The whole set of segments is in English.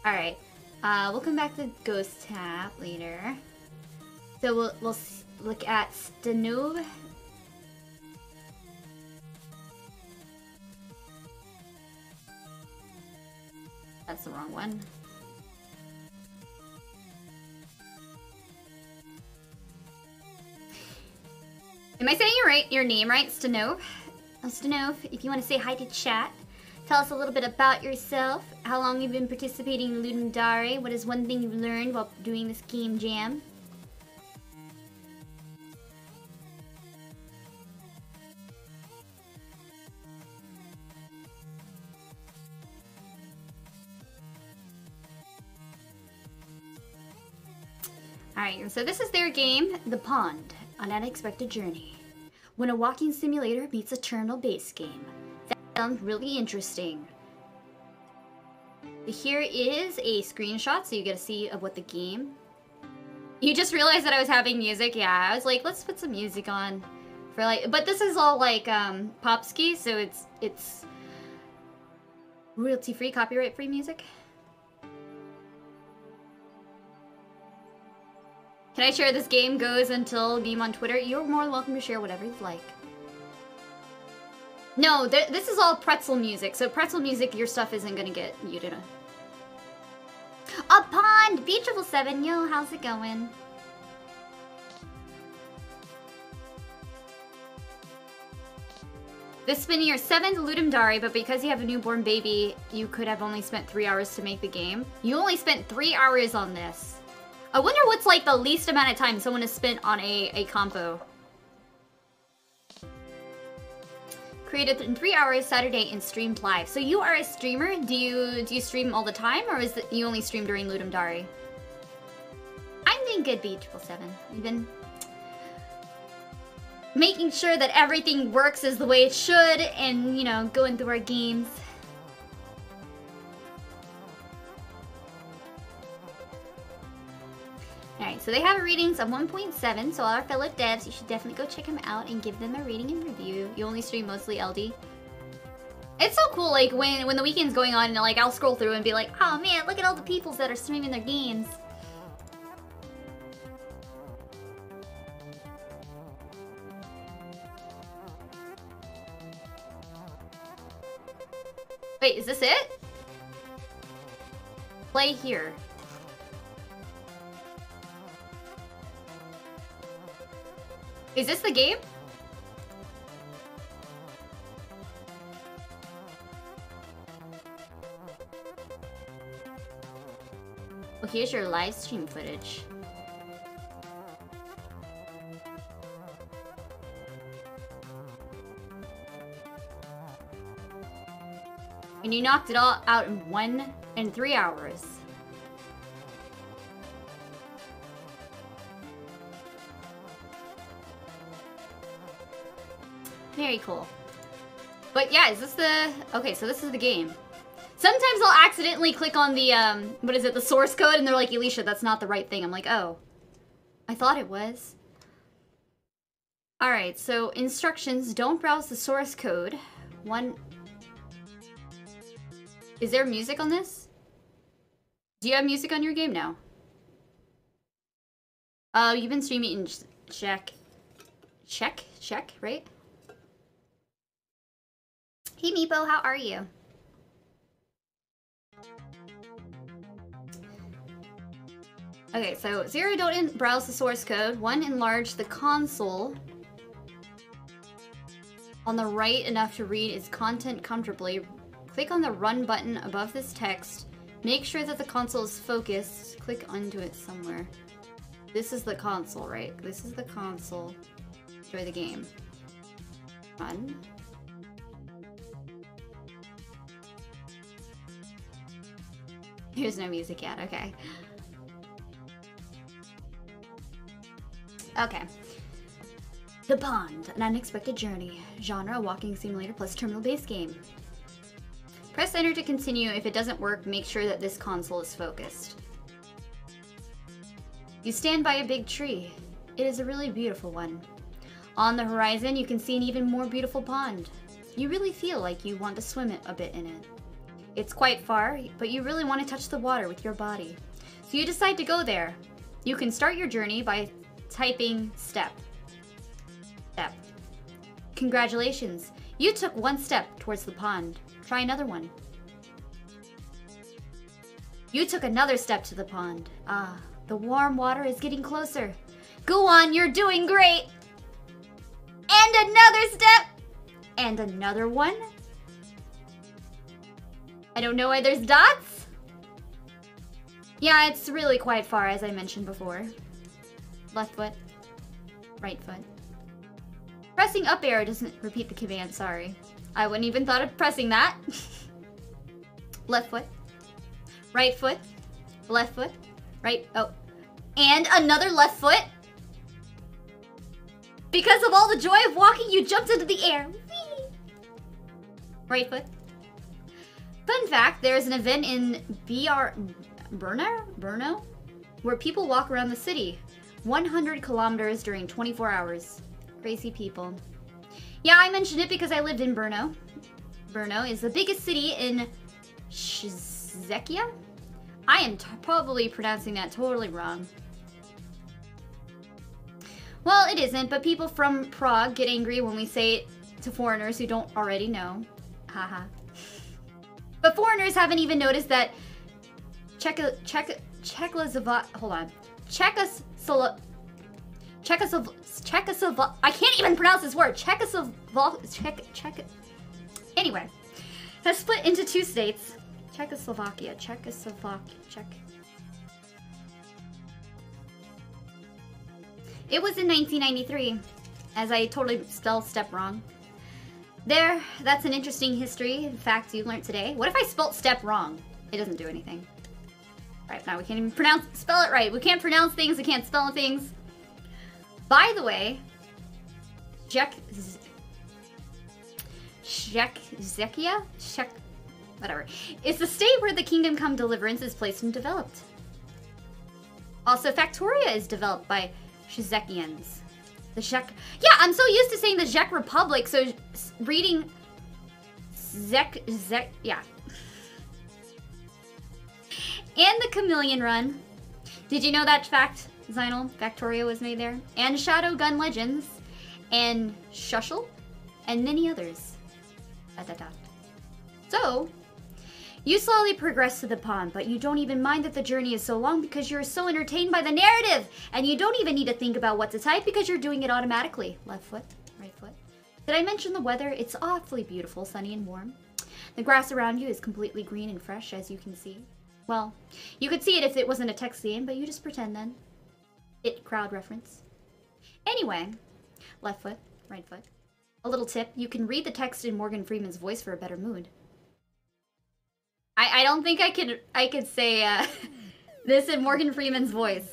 Alright. We'll come back to Ghost tab later. So we'll look at Stanov. That's the wrong one. Am I saying your name right? Stanov? Stanov, if you want to say hi to chat, tell us a little bit about yourself, how long you've been participating in Ludum Dare, what is one thing you've learned while doing this game jam? Alright, so this is their game, The Pond, An Unexpected Journey. When a walking simulator meets a terminal-based game. That sounds really interesting. Here is a screenshot, so you get to see of what the game... You just realized that I was having music? Yeah, I was like, let's put some music on. For like, but this is all like, Popski, so it's royalty-free, copyright-free music. Can I share this game goes until meme on Twitter? You're more than welcome to share whatever you'd like. No, this is all pretzel music. So pretzel music, your stuff isn't gonna get muted. A pond! Beachable7, yo, how's it going? This has been your 7th Ludum Dare, but because you have a newborn baby, you could have only spent 3 hours to make the game. You only spent 3 hours on this. I wonder what's like the least amount of time someone has spent on a compo. Created in 3 hours Saturday and streamed live. So you are a streamer? Do you stream all the time, or is it you only stream during Ludum Dare? I'm doing good, B777. We've been making sure that everything works as the way it should, and you know, going through our games. Alright, so they have ratings of 1.7, so all our fellow devs, you should definitely go check them out and give them a rating and review. You only stream mostly LD. It's so cool, like, when the weekend's going on, and like, I'll scroll through and be like, oh man, look at all the peoples that are streaming their games. Wait, is this it? Play here. Is this the game? Well, here's your live stream footage. And you knocked it all out in 3 hours. Very cool. But yeah, is this the... Okay, so this is the game. Sometimes I'll accidentally click on the, what is it, the source code, and they're like, Elisha, that's not the right thing. I'm like, oh. I thought it was. Alright, so instructions. Don't browse the source code. Is there music on this? Do you have music on your game now? You've been streaming in Czech, right? Hey Meepo, how are you? Okay, so 0, don't browse the source code. 1, enlarge the console on the right enough to read its content comfortably. Click on the run button above this text. Make sure that the console is focused. Click onto it somewhere. This is the console, right? This is the console. Enjoy the game. Run. There's no music yet, okay. Okay. The Pond, An Unexpected Journey. Genre, walking simulator plus terminal-based game. Press enter to continue. If it doesn't work, make sure that this console is focused. You stand by a big tree. It is a really beautiful one. On the horizon, you can see an even more beautiful pond. You really feel like you want to swim a bit in it. It's quite far, but you really want to touch the water with your body. So you decide to go there. You can start your journey by typing step. Step. Congratulations. You took one step towards the pond. Try another one. You took another step to the pond. Ah, the warm water is getting closer. Go on, you're doing great. And another step. And another one. I don't know why there's dots. Yeah, it's really quite far, as I mentioned before. Left foot. Right foot. Pressing up arrow doesn't repeat the command, sorry. I wouldn't even thought of pressing that. Left foot. Right foot. Left foot. Right. Oh. And another left foot. Because of all the joy of walking, you jumped into the air. Whee! Right foot. Fun fact, there's an event in Brno? Where people walk around the city. 100 kilometers during 24 hours. Crazy people. Yeah, I mentioned it because I lived in Brno. Brno is the biggest city in Czechoslovakia. I am probably pronouncing that totally wrong. Well, it isn't, but people from Prague get angry when we say it to foreigners who don't already know. Haha. But foreigners haven't even noticed that Czechoslovakia. Hold on. Czechoslovakia. I can't even pronounce this word. Anyway, has split into two states. Czechoslovakia. It was in 1993, as I totally spelled step wrong. There, that's an interesting history fact you learned today. What if I spelt step wrong? It doesn't do anything. Right, now we can't even spell it right. We can't pronounce things, we can't spell things. By the way, whatever. It's the state where the Kingdom Come Deliverance is placed and developed. Also, Factoria is developed by Czechians. The Czech... Yeah, I'm so used to saying the Czech Republic, so reading... Yeah. And the Chameleon Run. Did you know that fact, Zynal? Factoria was made there. And Shadow Gun Legends. And Shushel. And many others. So, you slowly progress to the pond, but you don't even mind that the journey is so long because you're so entertained by the narrative. And you don't even need to think about what to type because you're doing it automatically. Left foot, right foot. Did I mention the weather? It's awfully beautiful, sunny and warm. The grass around you is completely green and fresh, as you can see. Well, you could see it if it wasn't a text game, but you just pretend then. It crowd reference. Anyway, left foot, right foot. A little tip, you can read the text in Morgan Freeman's voice for a better mood. I don't think I could say this in Morgan Freeman's voice.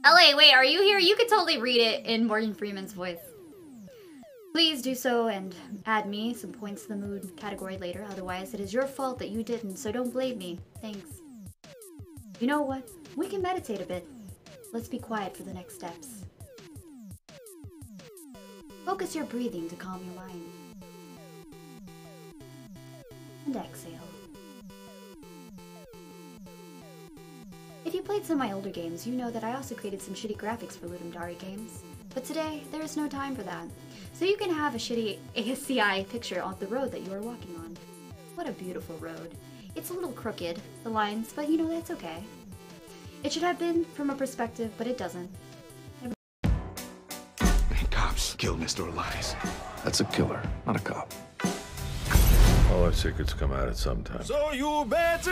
LA, wait, are you here? You could totally read it in Morgan Freeman's voice. Please do so and add me some points to the mood category later. Otherwise, it is your fault that you didn't, so don't blame me. Thanks. You know what? We can meditate a bit. Let's be quiet for the next steps. Focus your breathing to calm your mind. And exhale. If you played some of my older games, you know that I also created some shitty graphics for Ludum games. But today, there is no time for that. So you can have a shitty ASCII picture of the road that you are walking on. What a beautiful road. It's a little crooked, the lines, but you know, that's okay. It should have been from a perspective, but it doesn't. Cops killed Mr. Elias. That's a killer, not a cop. All our secrets come out at some time. So you better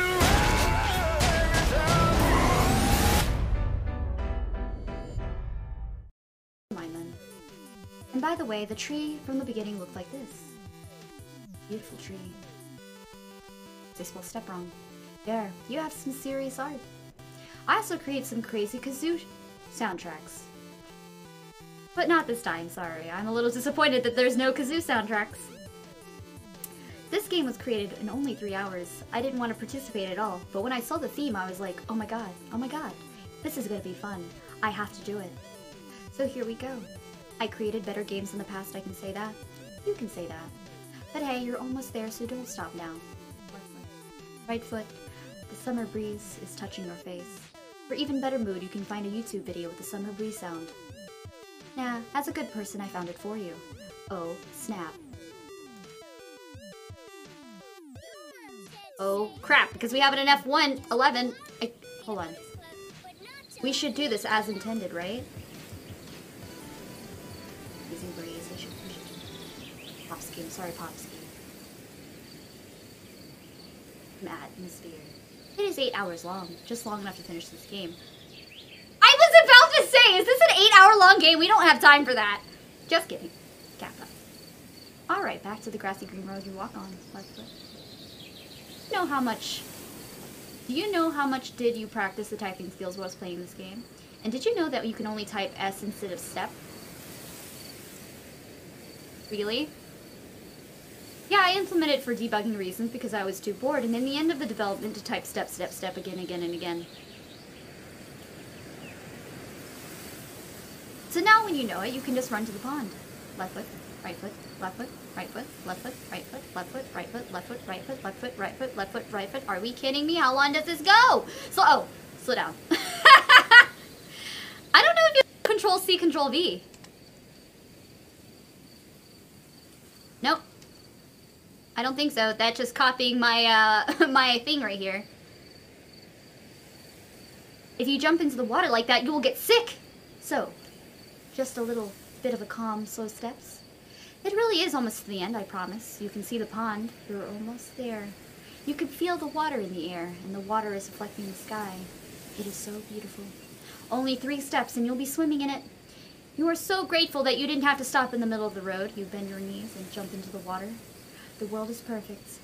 Mind then. And by the way, the tree from the beginning looked like this. Beautiful tree. They spelled step wrong. There, you have some serious art. I also create some crazy kazoo soundtracks. But not this time, sorry. I'm a little disappointed that there's no kazoo soundtracks. This game was created in only 3 hours. I didn't want to participate at all, but when I saw the theme, I was like, oh my god, this is gonna be fun. I have to do it. So here we go. I created better games in the past, I can say that. You can say that. But hey, you're almost there, so don't stop now. Right foot. The summer breeze is touching your face. For even better mood, you can find a YouTube video with the summer breeze sound. Nah, as a good person, I found it for you. Oh, snap. Oh, crap, because we have it in F1, 11. Hold on. We should do this as intended, right? Using breeze, we should. Popski, I'm sorry, Popski. Atmosphere. It is 8 hours long, just long enough to finish this game. I was about to say, is this an 8-hour-long game? We don't have time for that. Just kidding. Kappa. Alright, back to the grassy green road you walk on. Do you know how much did you practice the typing skills while playing this game? And did you know that you can only type S instead of step? Really? Yeah, I implemented it for debugging reasons because I was too bored, and in the end of the development to type step, step, step again, again, and again. So now when you know it, you can just run to the pond. Left foot, right foot, left foot, right foot, left foot, right foot, left foot, right foot, left foot, right foot, left foot, right foot, left foot, right foot. Are we kidding me? How long does this go? Slow down. I don't know if you Control C, Control V. Nope. I don't think so. That's just copying my my thing right here. If you jump into the water like that, you will get sick. So, just a little bit of a calm, slow steps. It really is almost to the end, I promise. You can see the pond. You're almost there. You can feel the water in the air, and the water is reflecting the sky. It is so beautiful. Only 3 steps and you'll be swimming in it. You are so grateful that you didn't have to stop in the middle of the road. You bend your knees and jump into the water. The world is perfect.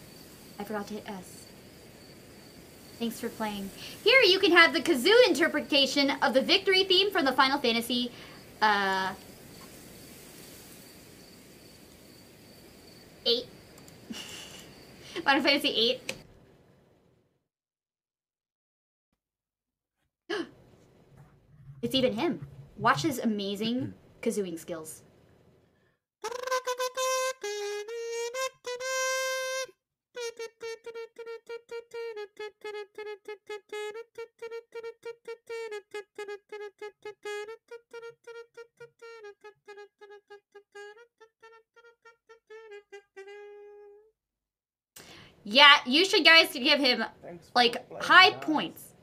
I forgot to hit S. Thanks for playing. Here you can have the kazoo interpretation of the victory theme from the Final Fantasy 8. Final Fantasy 8. It's even him. Watch his amazing kazooing skills. Yeah, you should guys give him like high points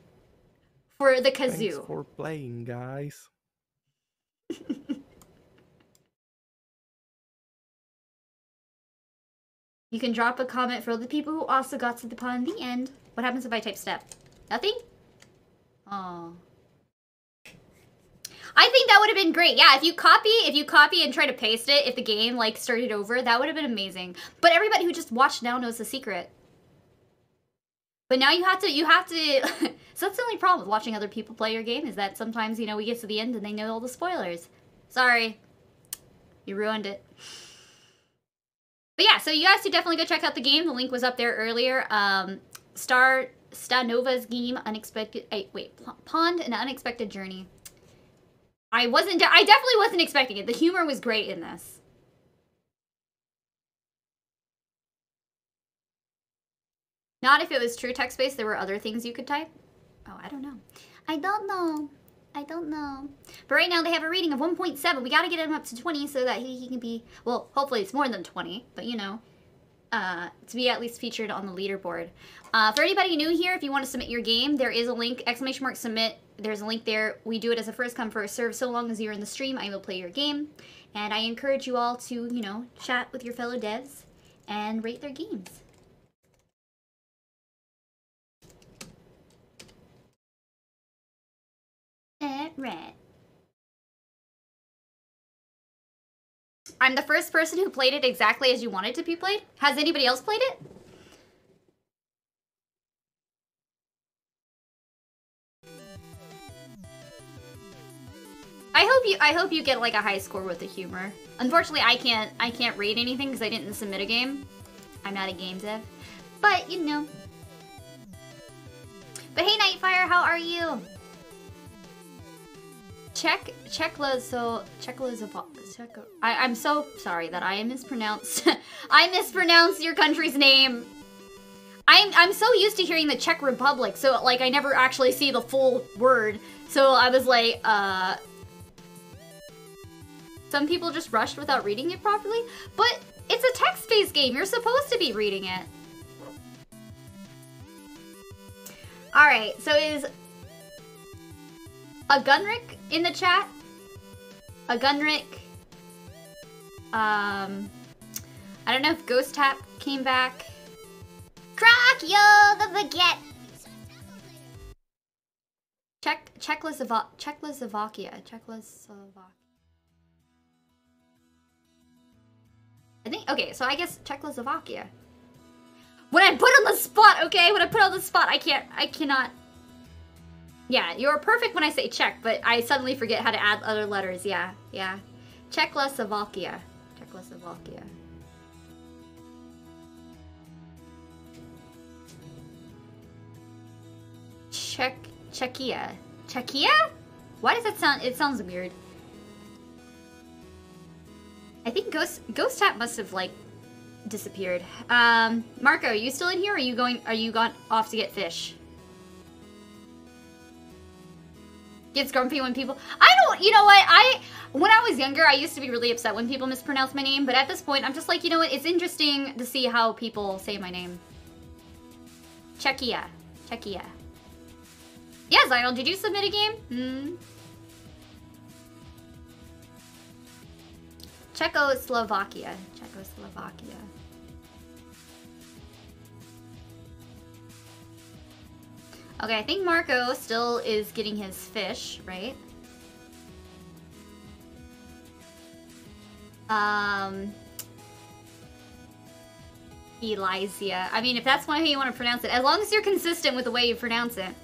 for the kazoo. Thanks for playing, guys. You can drop a comment for the people who also got to the pond in the end. What happens if I type step? Nothing? Oh. I think that would have been great. Yeah, if you copy and try to paste it, if the game like started over, that would have been amazing. But everybody who just watched now knows the secret. But now you have to so that's the only problem with watching other people play your game, is that sometimes, you know, we get to the end and they know all the spoilers. Sorry. You ruined it. But yeah, so you guys should definitely go check out the game. The link was up there earlier. Stanova's game, Pond, An Unexpected Journey. I definitely wasn't expecting it. The humor was great in this. Not if it was true text-based, there were other things you could type. Oh, I don't know. I don't know. But right now they have a rating of 1.7. We gotta get him up to 20 so that he can be, well, hopefully it's more than 20, but you know, to be at least featured on the leaderboard. For anybody new here, if you want to submit your game, there is a link, !submit. There's a link there. We do it as a first come, first serve. So long as you're in the stream, I will play your game. And I encourage you all to, you know, chat with your fellow devs and rate their games. Right. I'm the first person who played it exactly as you wanted to be played. Has anybody else played it? I hope you get like a high score with the humor. Unfortunately, I can't rate anything because I didn't submit a game. I'm not a game dev. But you know. But hey, Nightfire, how are you? I'm so sorry that I mispronounced I mispronounced your country's name. I'm so used to hearing the Czech Republic, so like I never actually see the full word. So I was like, some people just rushed without reading it properly, but it's a text-based game. You're supposed to be reading it. All right, so is a Gunrick in the chat? A Gunrick. I don't know if Ghost Tap came back. Krakyo the Baguette. Czechoslovakia. I think, okay, so I guess Czechoslovakia. When I put on the spot, okay? When I put on the spot, I cannot. Yeah, you're perfect when I say Czech, but I suddenly forget how to add other letters. Yeah. Czechoslovakia. Czechia? Why does that sound, it sounds weird. I think Ghost Tap must have, like, disappeared. Marco, are you still in here, or are you gone off to get fish? Gets grumpy when people, you know what, when I was younger, I used to be really upset when people mispronounce my name, but at this point, I'm just like, you know what, it's interesting to see how people say my name. Czechia. Yeah, Zynal, did you submit a game? Czechoslovakia. Okay, I think Marco still is getting his fish, right? Elysia. I mean, if that's how you want to pronounce it, as long as you're consistent with the way you pronounce it.